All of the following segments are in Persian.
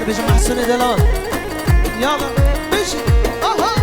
هر بيجي محسن دلال يلا بيجي اها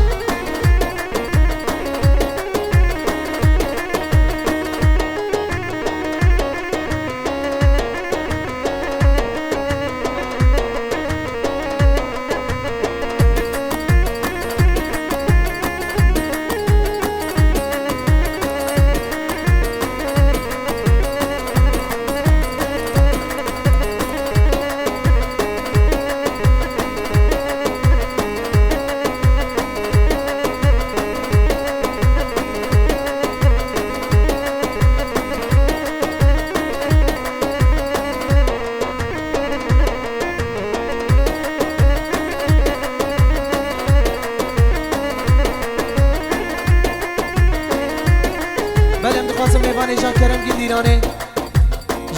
بلم دخواستم میوانی جان کرم گی دیرانه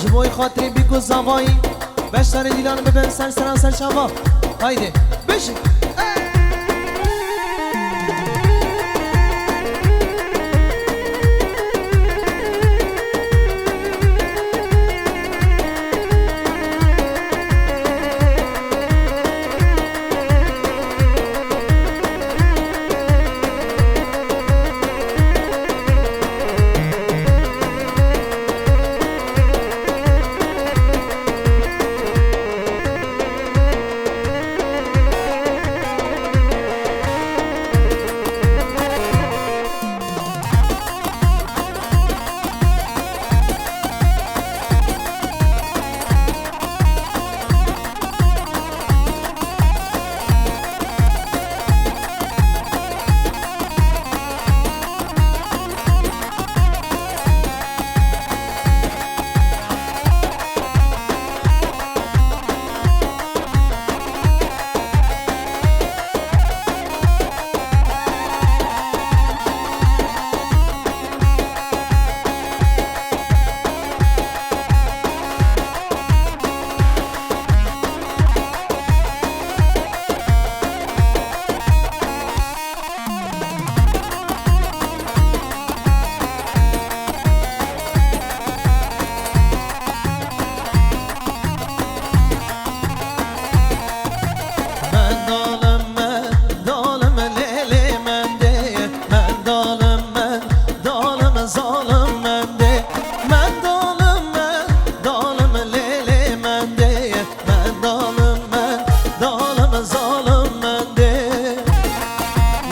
جبوی خاطری بیکو زوایی بشتر دیلانه ببین سر سران سر شوا هایده بشی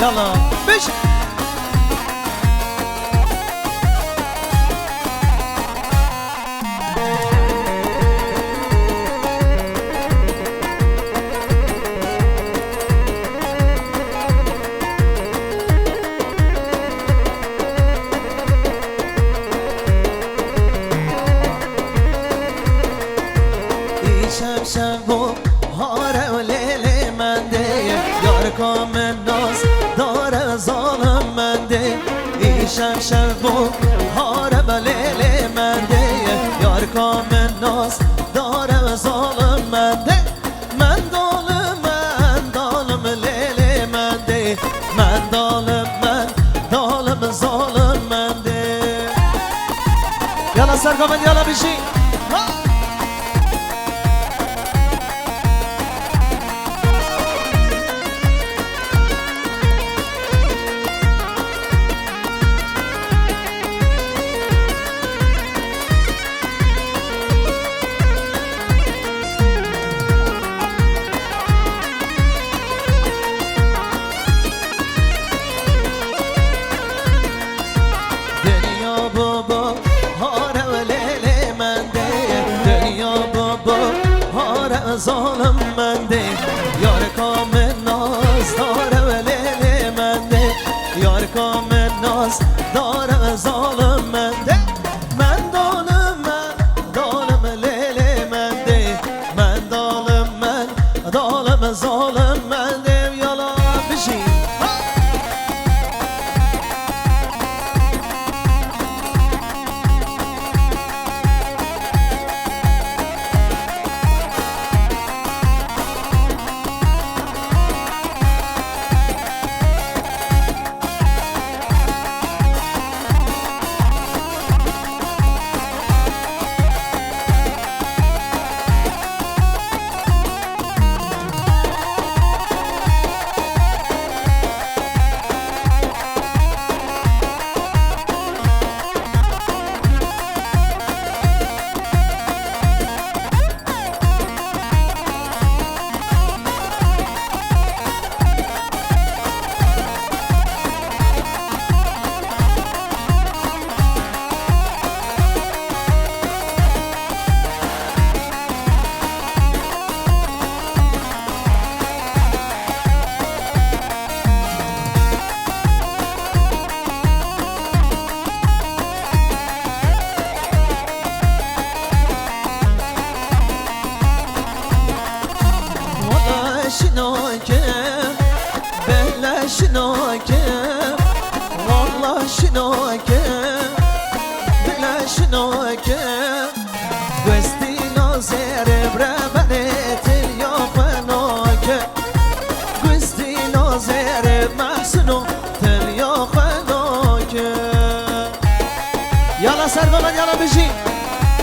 يلا بش شب شب و هاره و لیلی منده یار من ناز داره ظالم منده ای شب شب و هاره و لیلی منده یار من ناز داره ظالم منده من دالم لیلی منده من دالم ظالم منده یالا سرگامن یالا بشی شناکم گستی نازر بربنت یا خناکم گستی نازر محسنو تل یا خناکم یالا سرگانان یالا بشین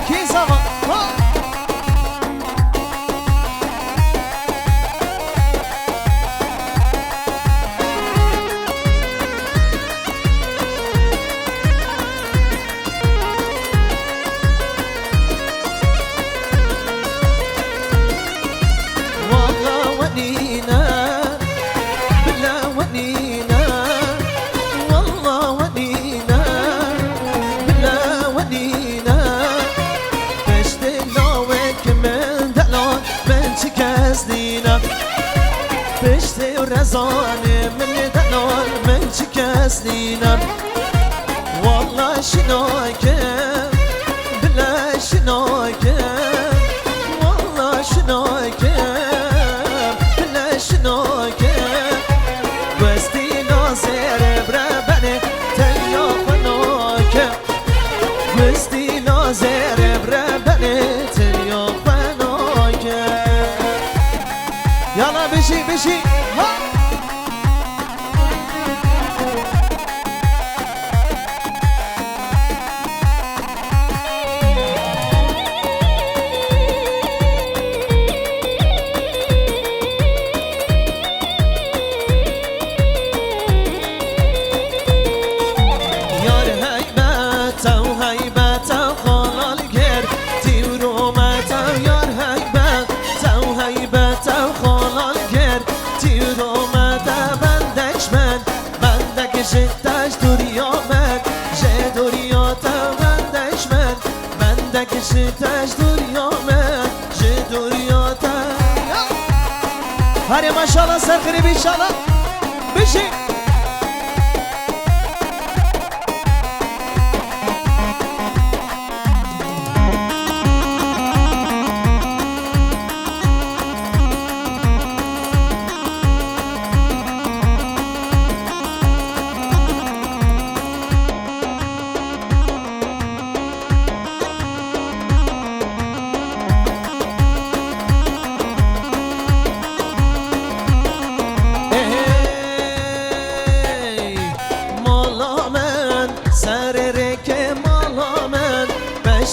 کی زمان پشت رزانه من دلال من شکستینم والله شناکم بلا شناکم والله شناکم بلا شناکم گستی نازر بربنه تلیا خناکم گستی نازر بربنه تلیا خناکم یالا بشی بشی ها یار هیبت و هیبت و خالال گر تیرومت و یار هیبت و هیبت و خالال گر تیرومت بندش من بندک جتش دوریا من جدوریا تا بندش من بندک جتش دوریا من جدوریا تا هری ماشاءالله سرخیری بیشاءالله بشی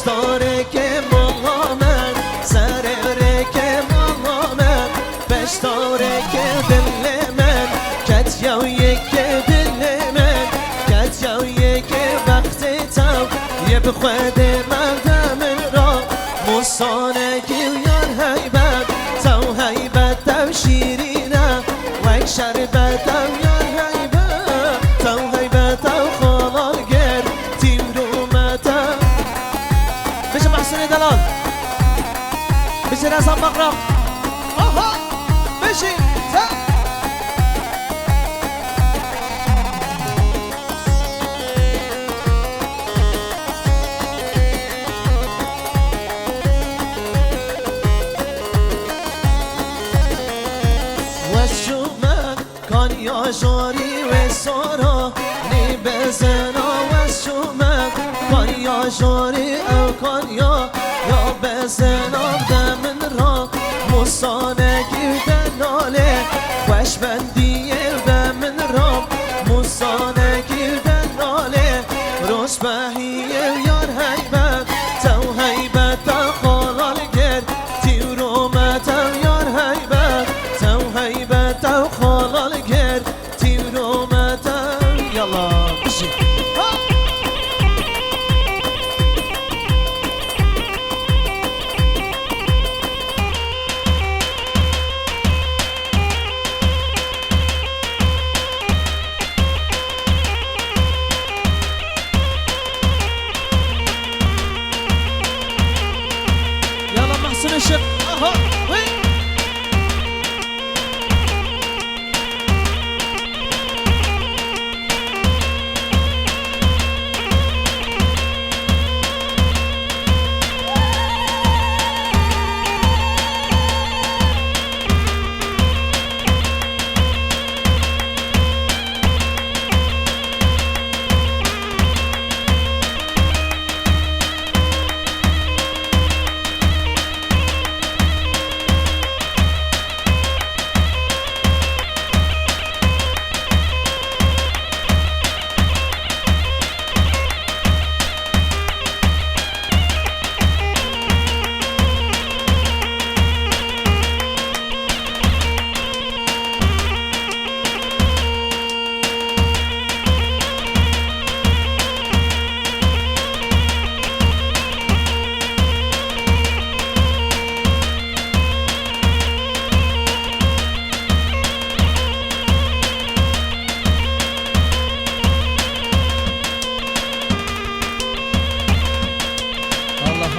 داره که مالا من سره که مالا من بش داره که دل من کت یاویه که دل من کت یاویه که وقت تو یه بخواد مردم را موسانه که یار هیبت تو هیبت تو شیرینه وک شربت تو یار هیبت تو هیبت تو خالال گر تیم رومت بشه محسن دلال بشه رسم مقرم آها بشی وشومن کان یا جاری و سارا نی بزنا وشومن کان یا جاری او کان یا بزنا دمن را موسانگی دلاله خوش بندی دمن را موسانگی دلاله روش بهی یار هیبت تو هیبت تا خالال گر تیرومت یار هیبت تو هیبت تا خالال گر تیرومت یالا بشی الشق اها وين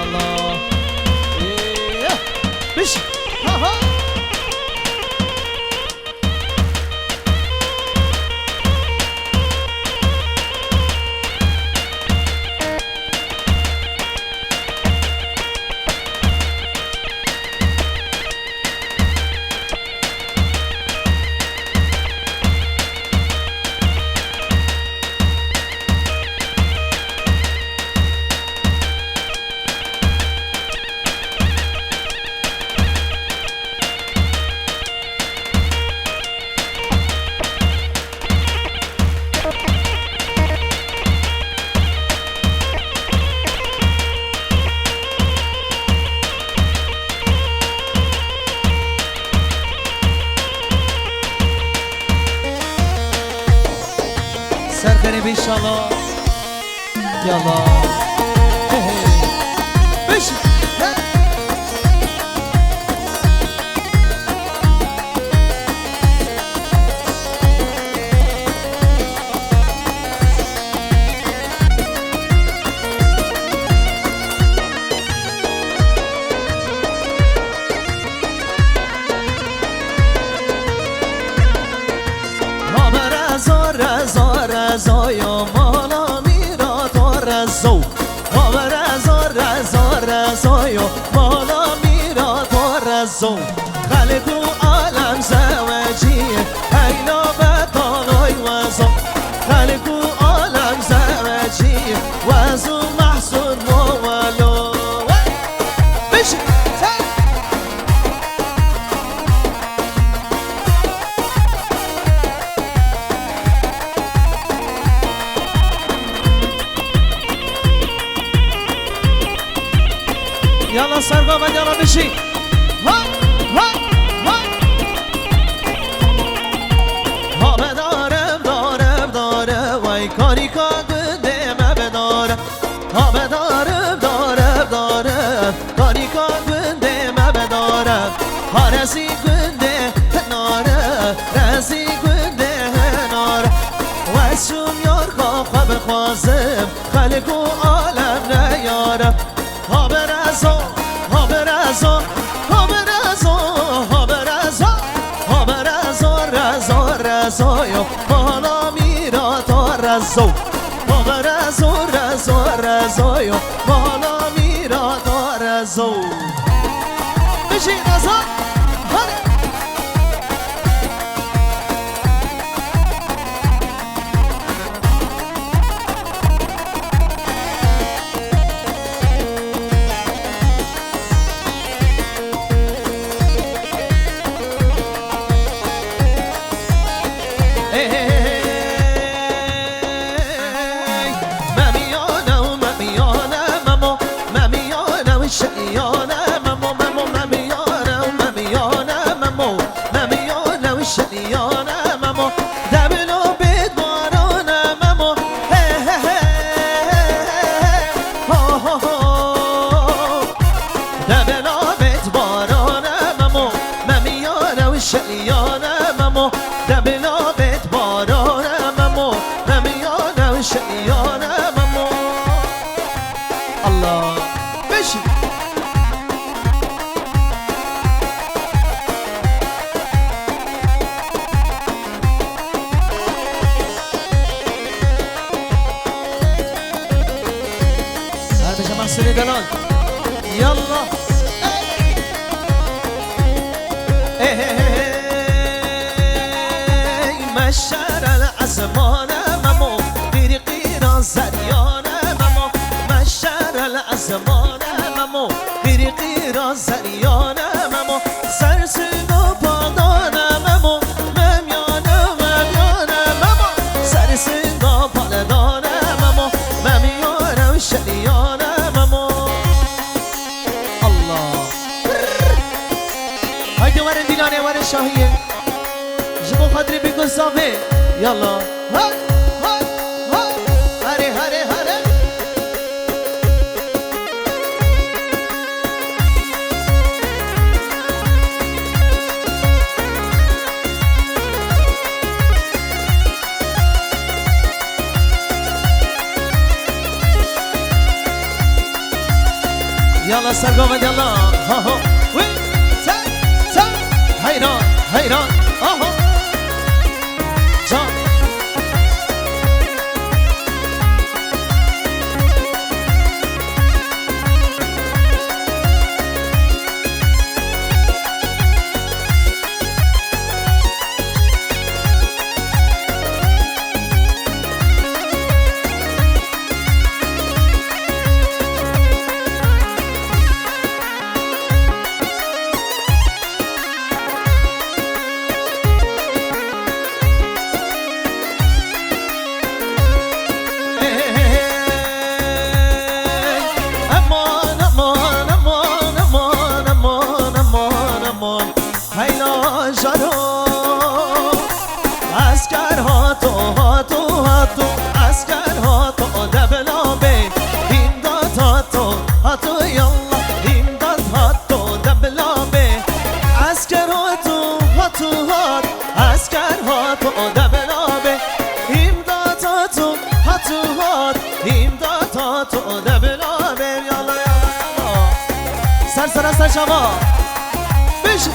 الله إيه بش ها ها سرکنی بیشالا یالا بش رزایا مالا میرا تو رزو رزایا مالا میرا تو رزو خلقو عالم زوجیه اینا بطالای وزو خلقو عالم زوجیه وزو محسون مولو بشی يلا سرقوا بدنا بشي ها ها ها ها بدارم وای کاری کا گنده بدارم ها بدارم کاری کا گنده بدارم ها رسی گنده ناره رسی گنده ناره واسون یار خواه بخوازم خلقو عالم نیارم ها برزا ها برزا ها برزا ها برزا ها برزا رزا رزایا مالا میرا تا رزو ها برزا رزا رزایا مالا میرا تا رزو بشی رزا محسن دلال يلا مشر العزمان ممو غير قيران زريان ممو مشر العزمان ممو غير قيران زريان ممو سرسنو پادان ممو ممیان ممو سرسنو پادان ممو ممیان شلیان ور شاهیه جمو خاطری بگو زامه یالا ها ها ها هره هره هره يلا سرقومد يلا هاهو وي تا تا حيران حيران اهو جان اسکر هاتو هاتو هاتو اسکر هاتو دبلابه امداد هاتو هاتو یالله امداد هاتو دبلابه اسکر هاتو هاتو هات اسکر هاتو دبلابه امداد هاتو هاتو هات امداد هاتو دبلابه یالا یالا سر سر سر شما بشه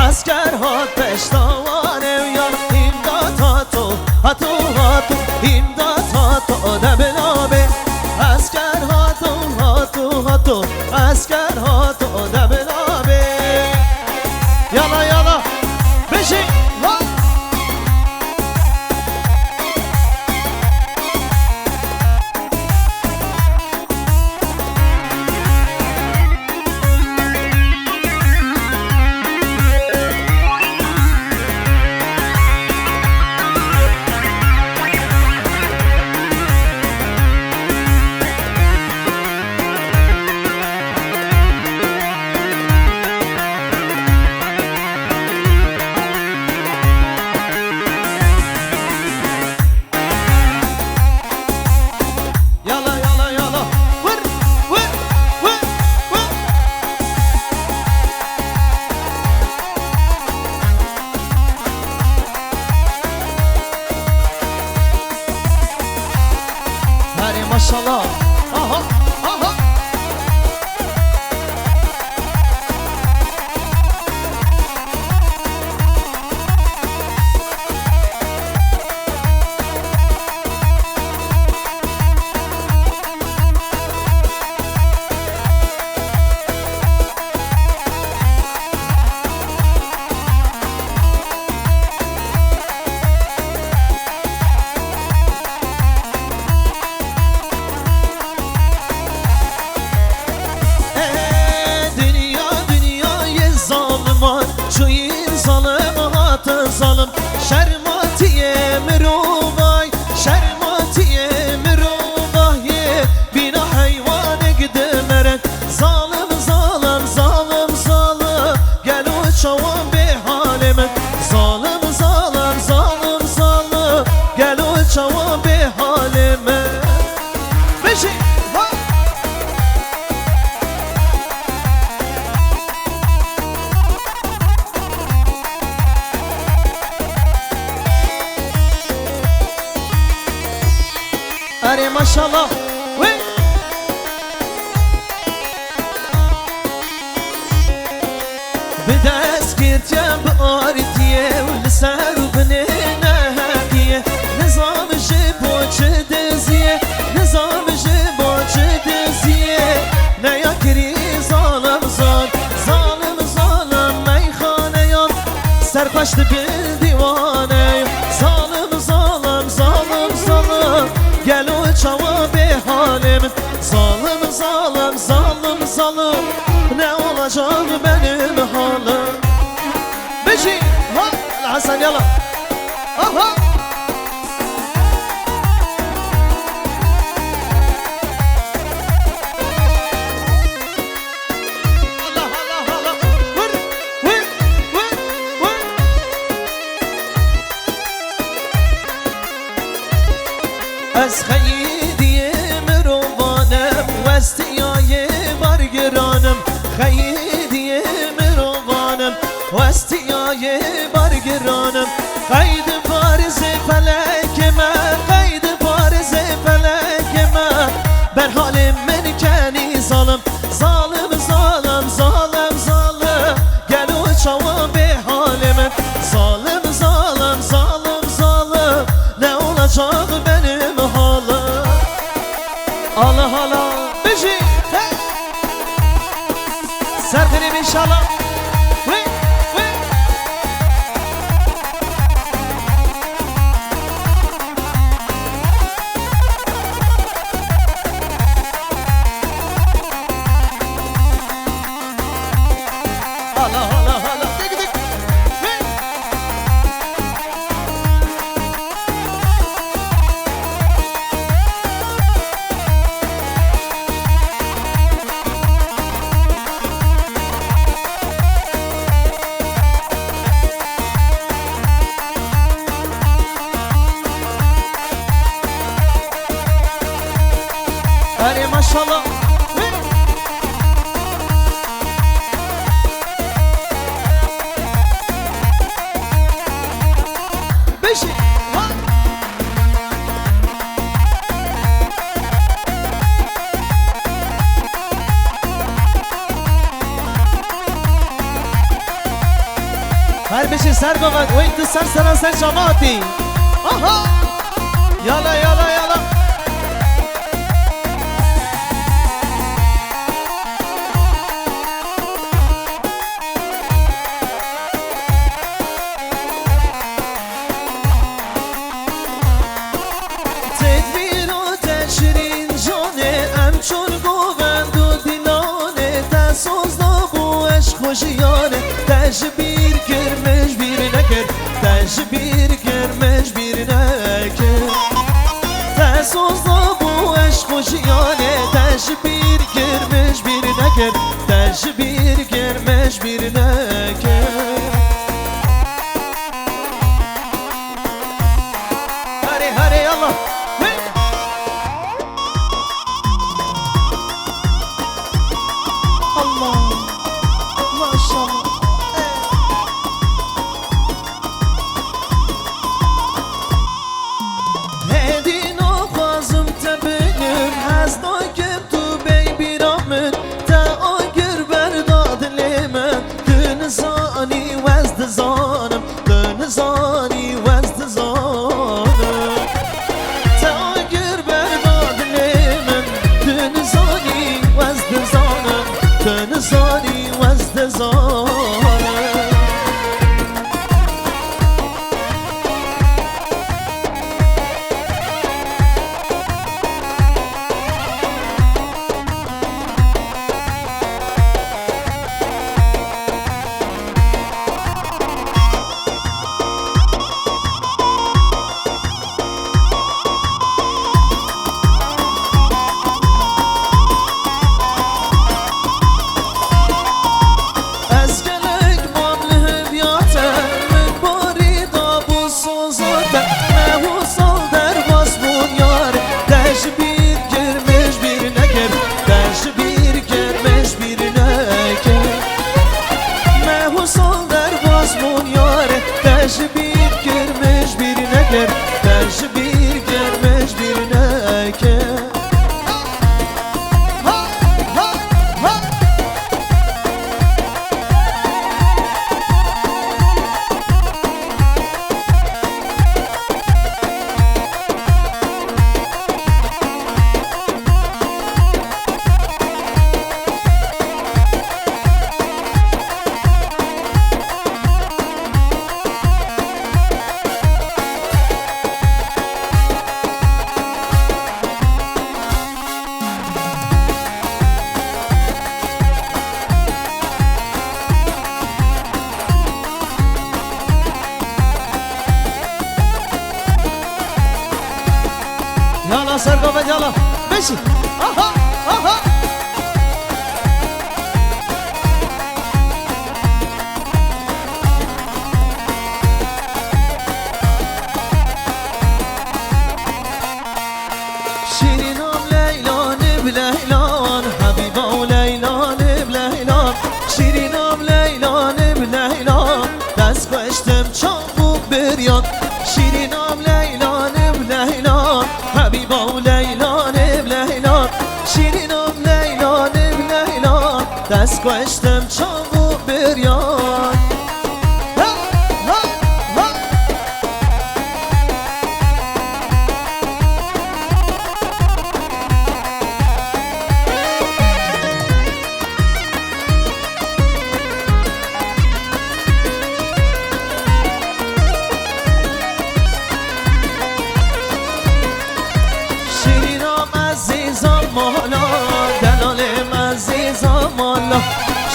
اسکر هات پشتوانه یا امداد هاتو هاتو هاتو امداد هاتو دبلابه اسکر هاتو هاتو هاتو اسکر هاتو دبلابه یالا یالا بشی ما شاء الله اها اها ظالم شرماتیه مروبای شرماتیه مروبای بینا حیوان قدمرك ظالم ظالم ظالم ظالم قالوا شوان بحالمك ظالم ظالم ظالم ظالم قالوا شوان بحالمك بشي أري ما شاء الله وين بدا سكرت يا بقارتي والسار بنينا هاكية نظام جيبوش دزية نظام جيبوش دزية لا يكري ظالم ظالم ظالم ظالم ما يخانة يوم سرقشت بالديوانة ظالم ظالم ظالم ظالم قالوا شوا بحالم ظالم ظالم ظالم ظالم ne olacak benim halim يلا اها از خیدی مروانم وستیای برگرانم خیدی مروانم وستیای برگرانم قید بارز فلک من قید بارز فلک من بر حال من کنی ظالم ظالم ظالم ظالم ظالم گلو چوا به حال من ظالم ظالم ظالم ظالم نه olacak benim halim Allah Allah beşi serfinim inşallah Allah Allah Allah dik dik Hadi maşallah Beşi Her beşi ser govan o iktisar saran sen cemaati Aha Yala yala yala خوشیانه تجبیر کرمش بیر نکر تجبیر کرمش بیر نکر تسوزا بو عشق خوشیانه تجبیر کرمش بیر نکر تجبیر کرمش بیر نکر هری هری الله الله زانم دن زانی وزد زانم تاگر برداد لیمن دن زانی وزد زانم دن زانی وزد زانم تجبیر کرمش بیر نکر تجبیر کرمش بیر نکر يلا سرقومت يلا مشي اها اها شیرینم لیلان بلیلان حبیبا و لیلان بلیلان شیرینم لیلان بلیلان دست کشتم چابو بریان شیرینم لیلان بلیلان حبیبا و لیلان بلیلان شیرینم لیلان بلیلان دست کشتم چابو بریان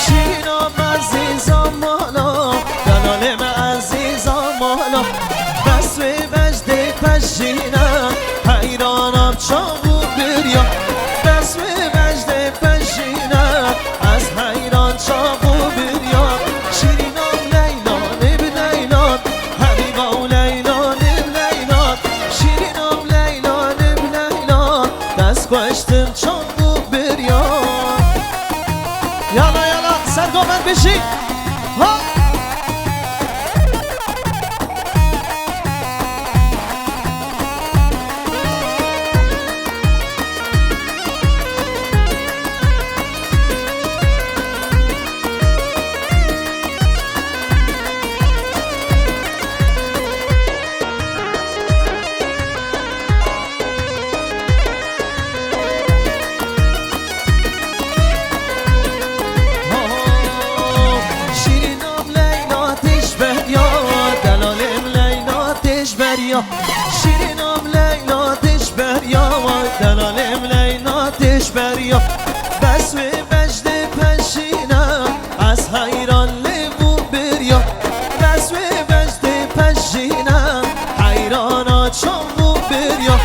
شیرینم عزیزم مالا دلالم عزیزم مالا بس و وجد پشینم حیرانم چابو بریا بس و وجد پشینم از حیران چابو بریا شیرینم لیلان بلیلان حبیبا و لیلان بلیلان شیرینم لیلان بلیلان دست کشتم چابو بریا یالا یالا سرگامت بشی ها شیرینم لیلا تشبریا دلالم لیلا تشبریا بس و وجد پشینم از حیران لیبو بریا بس و وجد پشینم حیرانا چابو بریا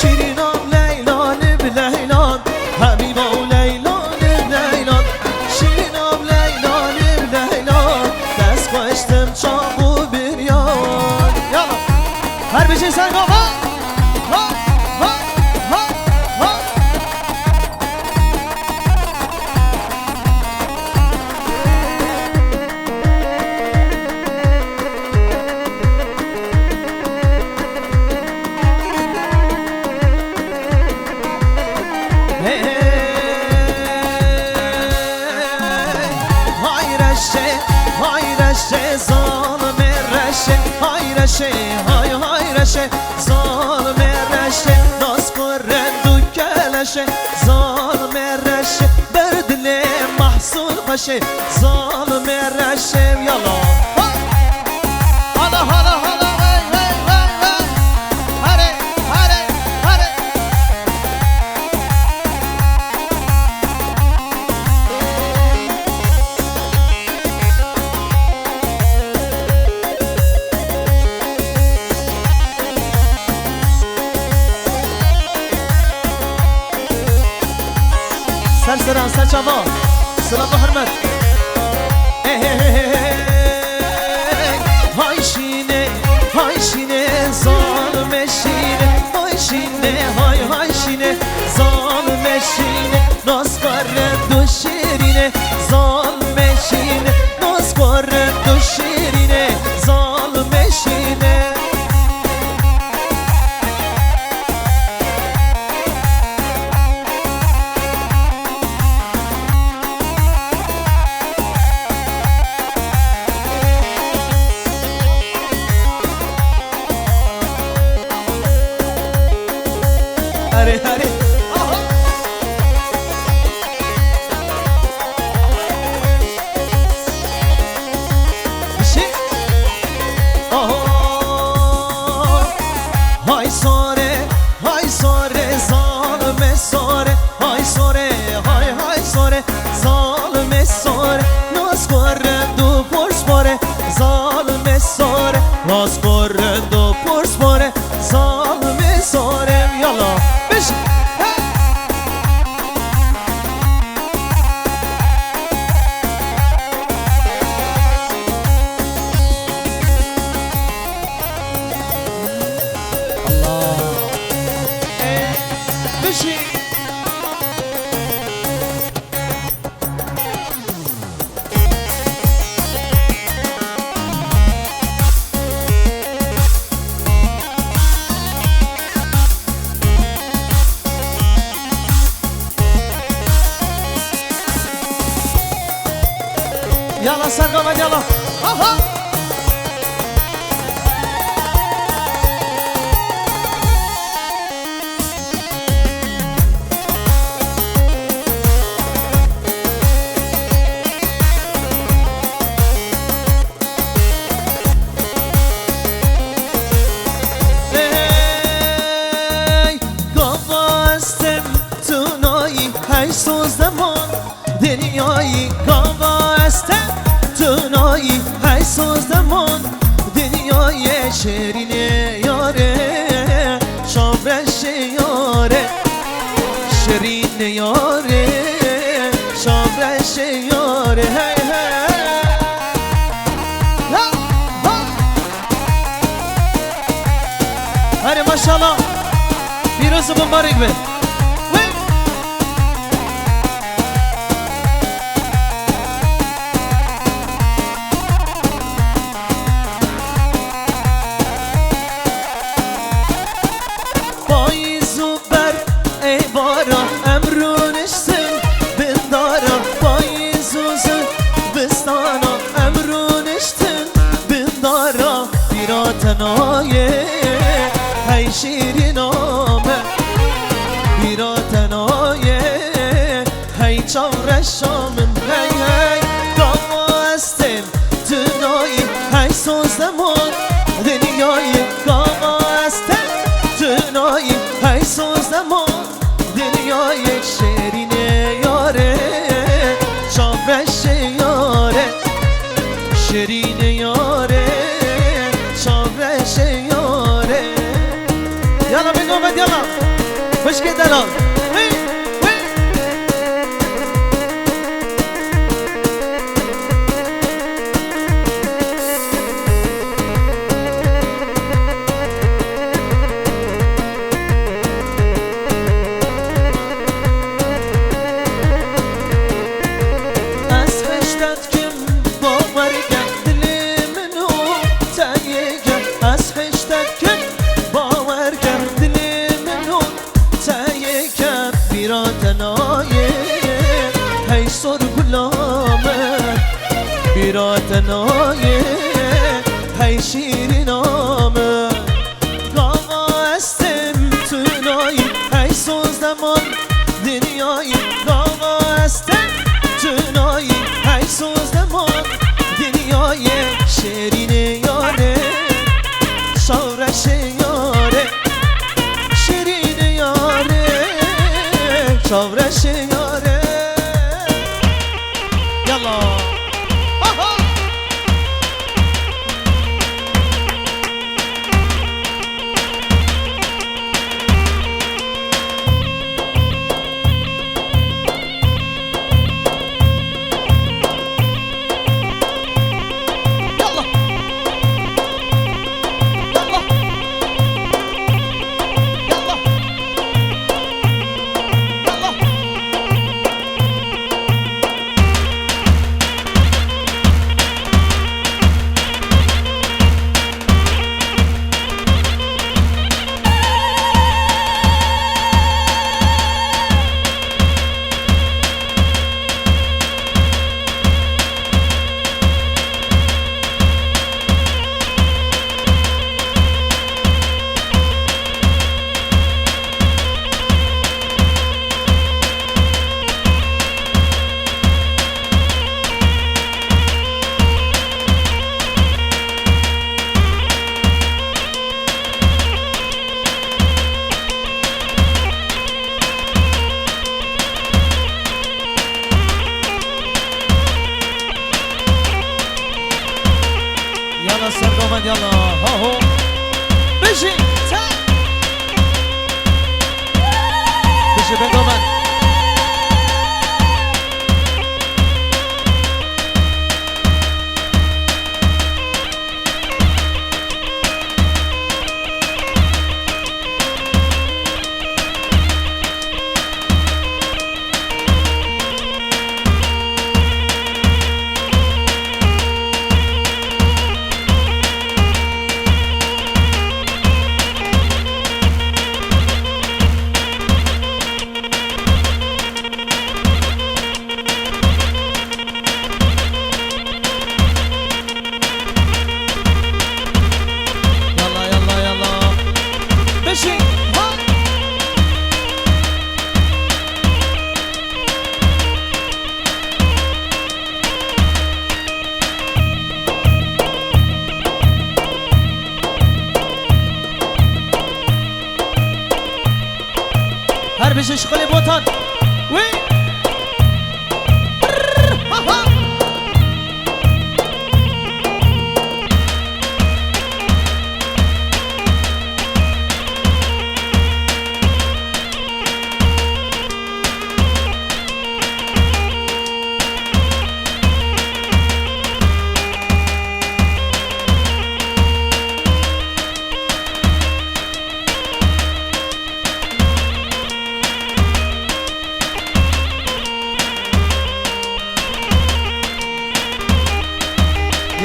شیرینم لیلان بلیلان حبیبا و لیلان بلیلان شیرینم لیلان بلیلان دست کشتم چابو بریا هر بچه سرگاه ها ها ها ها ها های رشه ظالم رشه های رشه های رشه ظالم رشه ناز کرد و کلشه ظالم رشه بر دل محصول باشه ظالم رشه یالا حالا حالا حالا هره هره هره سر سلام سر چاوا سلام و حرمت های شینه ظالم شینه های شینه های شینه ظالم شینه ناز کرد و شیرینه ظالم شینه ناز کرد و شیرینه ظالم شینه هره هره های ساره ظالم ساره های ساره های ساره ظالم ساره ناز کرد و پرس باره ظالم ساره ناز کرد و پرس باره ظالم ساره یالا قومت يلا آها زمان دنیایی گاوا استم تنایی هی سوز زمان دنیای شیرین یاره شابرش یاره شیرین یاره شابرش یاره هی هی ماشاءالله پیروز مبارک به هی شیرین آمه بیرا تنایه هی چاورش آمن هی گاوا استم تنایی هی سوزمان دنیای گاوا استم تنایی هی سوزمان دنیای شیرین یاره چاورش یاره شیرین یاره چاورش یاره يلا بينو بد يلا وش كده لون بیراتنایه هی شیرین آمه گاوا استم تنایی هی سوز زمان دنیایی گاوا استم تنایی هی سوز زمان دنیای شیرین یاره شورش یاره شیرین یاره شورش یاره یلا سرگومن يلا ها هو بشي بشي بنگومن بشه شغلی بوتان وی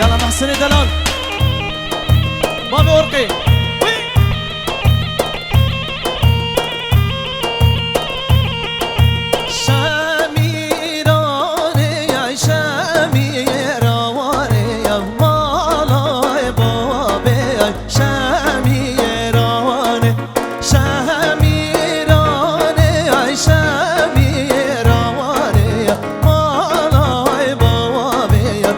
يلا محسن دلال بابي ورقي شميراني يا شميراني يا مالاي بابي يا شميراني شميراني يا شميراني يا مالاي بابي يا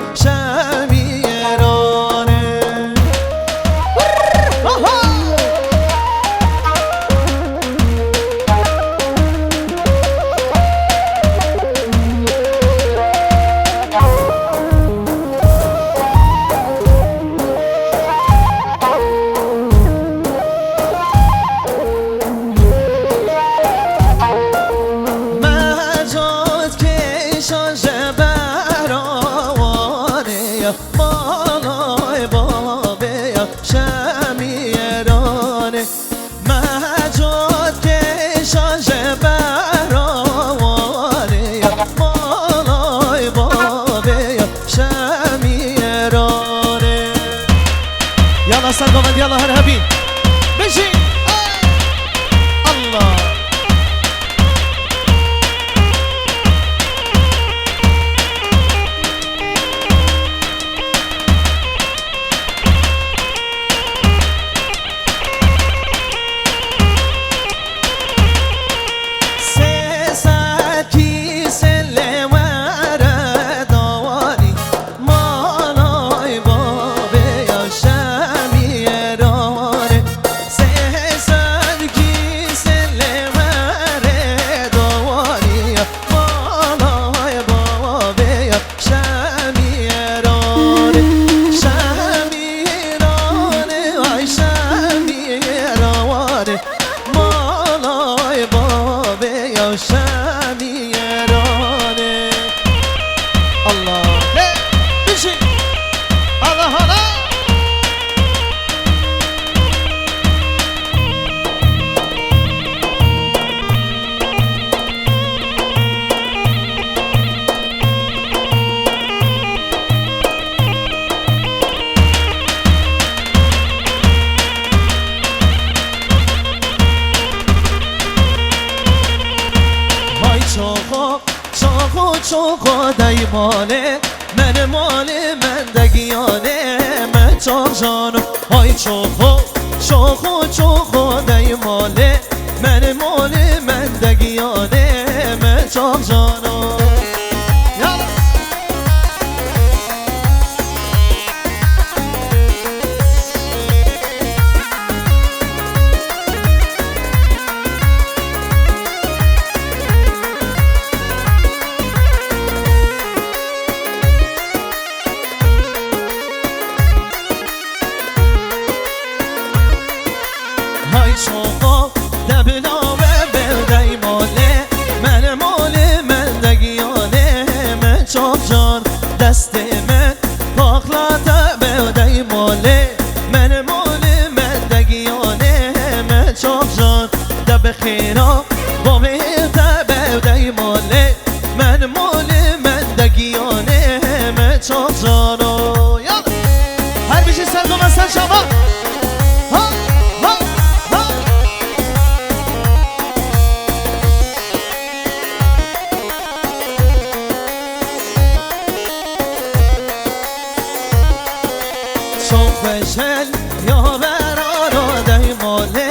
مالای بابی یا شمیرانه مهجود کشان جبرانه یا مالای بابی یا شمیرانه یالا سرگوند یالا هر هبی بشی الله شمیرانه الله بشی الله الله چوخو دای ماله من ماله من دگیانه من چاق جانو های چوخو دای ماله من ماله من دگیانه من چاق جانو شوقا دبلا و بردی ماله من ماله من دگیانه من چاق جان دست من باخلاتا بردی ماله من ماله من دگیانه من چاق جان دب خیرا با بیتا بردی ماله من ماله من دگیانه من چاق جانو هر بیشی سرگو مثل شما خوشل یا برارا دای ماله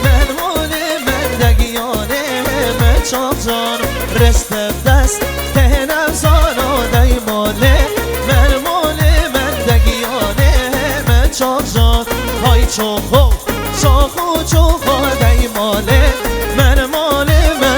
من ماله من دگیانه من چاق جان رست دست تهنم زانا دای ماله من ماله من دگیانه من چاق جان های چوخو دای ماله من ماله من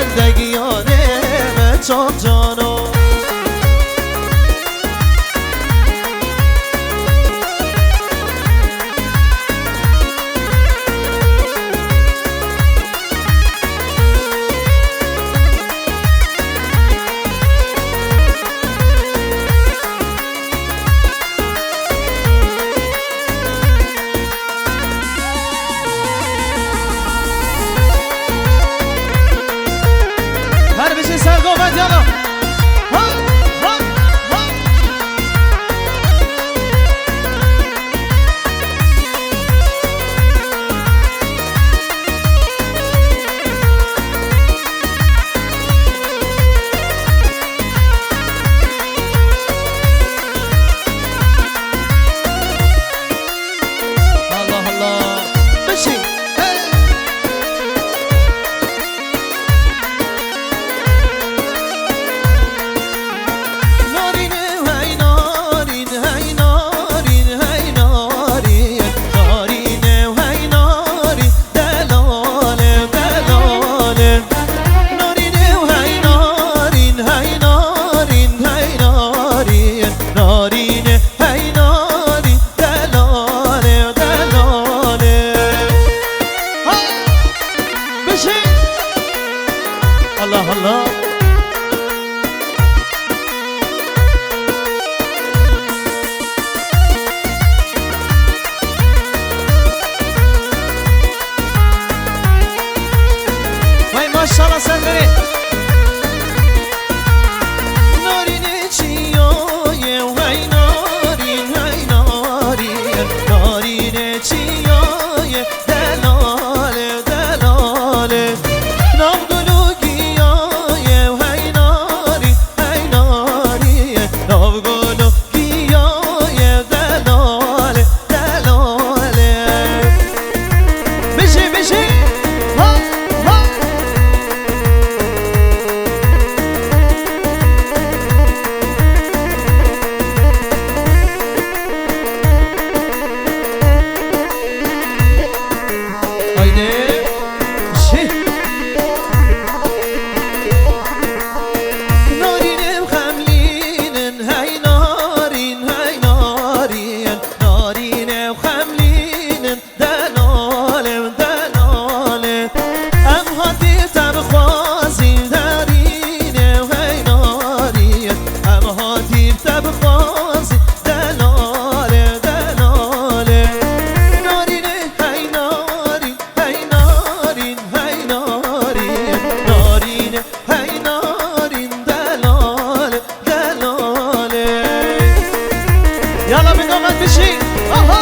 يلا بقوم بشي اها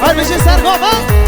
هل بشي سرقومه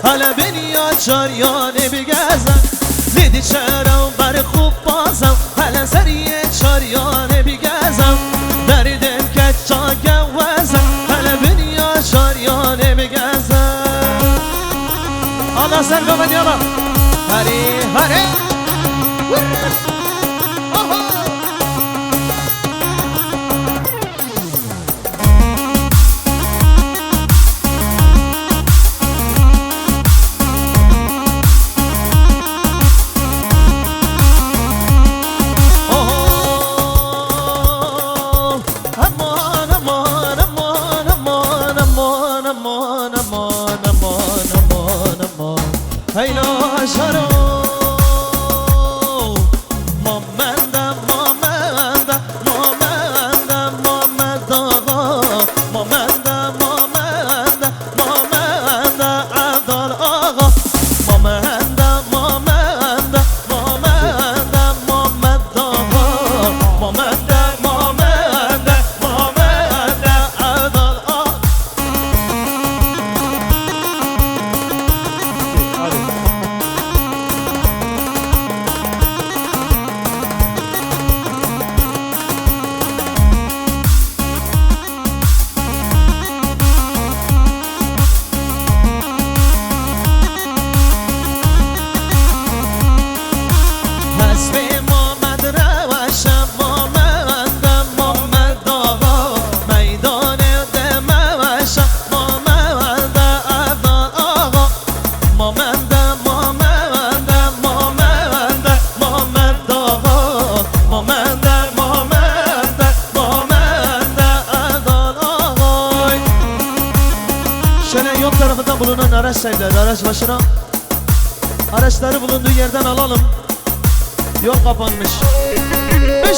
حالا بنیا چاریانه بگزم دیدی چرا بر خوب بازم حالا سری چاریانه بگزم در دل کچا گوزم حالا بنیا چاریانه بگزم الله سر گمد یالا هری هری bulunan araç sahipleri araç başına araçları bulunduğu yerden alalım. Yol kapanmış. 5